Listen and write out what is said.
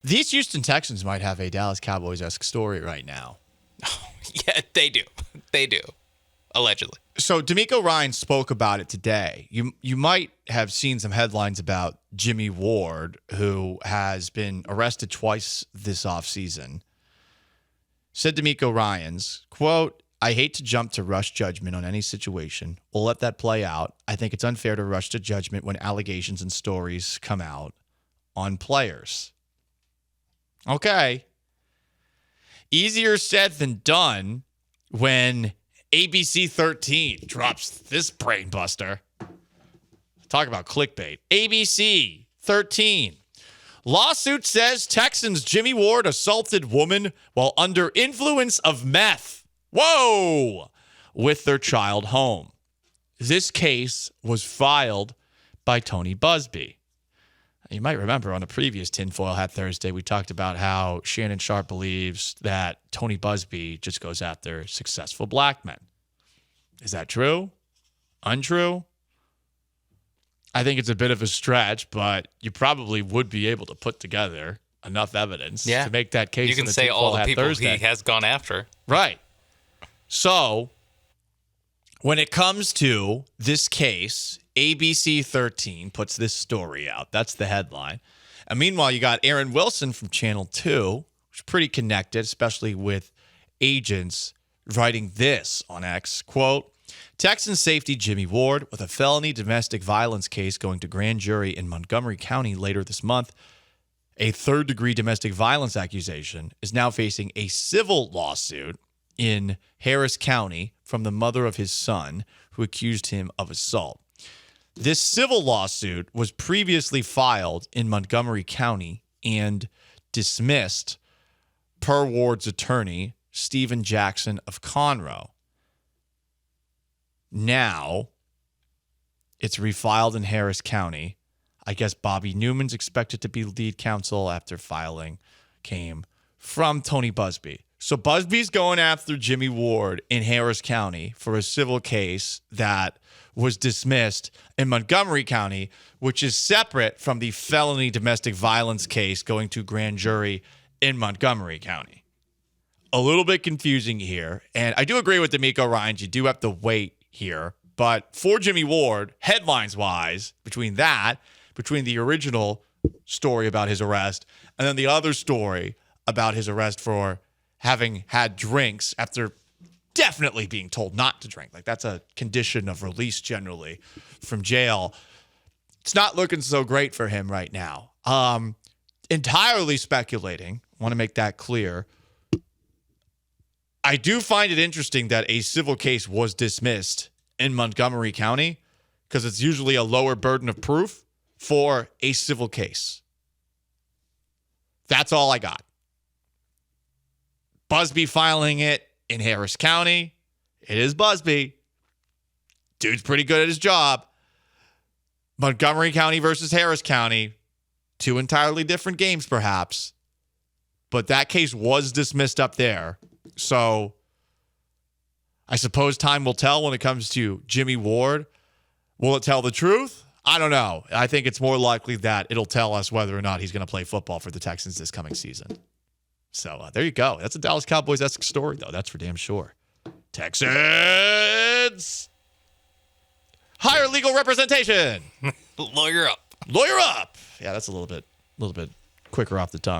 These Houston Texans might have a Dallas Cowboys-esque story right now. Yeah, they do. They do. Allegedly. So DeMeco Ryans spoke about it today. You might have seen some headlines about Jimmie Ward, who has been arrested twice this offseason. Said DeMeco Ryans, quote, "I hate to jump to rush judgment on any situation. We'll let that play out. I think it's unfair to rush to judgment when allegations and stories come out on players." Okay. Easier said than done when ABC 13 drops this brain buster. Talk about clickbait. ABC 13. Lawsuit says Texans Jimmie Ward assaulted woman while under influence of meth. Whoa! With their child home. This case was filed by Tony Busby. You might remember on a previous Tinfoil Hat Thursday, we talked about how Shannon Sharp believes that Tony Busby just goes after successful black men. Is that true? Untrue? I think it's a bit of a stretch, but you probably would be able to put together enough evidence to make that case. You can say all the people Thursday. he has gone after. Right. So when it comes to this case, ABC 13 puts this story out. That's the headline. And meanwhile, you got Aaron Wilson from Channel 2, who's pretty connected, especially with agents, writing this on X, quote, "Texan safety Jimmie Ward with a felony domestic violence case going to grand jury in Montgomery County later this month. A third-degree domestic violence accusation is now facing a civil lawsuit in Harris County from the mother of his son who accused him of assault. This civil lawsuit was previously filed in Montgomery County and dismissed per Ward's attorney, Stephen Jackson of Conroe. Now, it's refiled in Harris County. I guess Bobby Newman's expected to be lead counsel after filing came from Tony Busby. So Busby's going after Jimmie Ward in Harris County for a civil case that was dismissed in Montgomery County, which is separate from the felony domestic violence case going to grand jury in Montgomery County. A little bit confusing here. And I do agree with DeMeco Ryans. You do have to wait here. But for Jimmie Ward, headlines-wise, between the original story about his arrest and then the other story about his arrest for having had drinks after definitely being told not to drink. Like, that's a condition of release generally from jail. It's not looking so great for him right now. Entirely speculating. Want to make that clear. I do find it interesting that a civil case was dismissed in Montgomery County because it's usually a lower burden of proof for a civil case. That's all I got. Busby filing it in Harris County. It is Busby. Dude's pretty good at his job. Montgomery County versus Harris County. Two entirely different games, perhaps. But that case was dismissed up there. So I suppose time will tell when it comes to Jimmie Ward. Will it tell the truth? I don't know. I think it's more likely that it'll tell us whether or not he's going to play football for the Texans this coming season. So there you go. That's a Dallas Cowboys-esque story, though. That's for damn sure. Texans! Hire legal representation. Lawyer up. Lawyer up. Yeah, that's a little bit quicker off the tongue.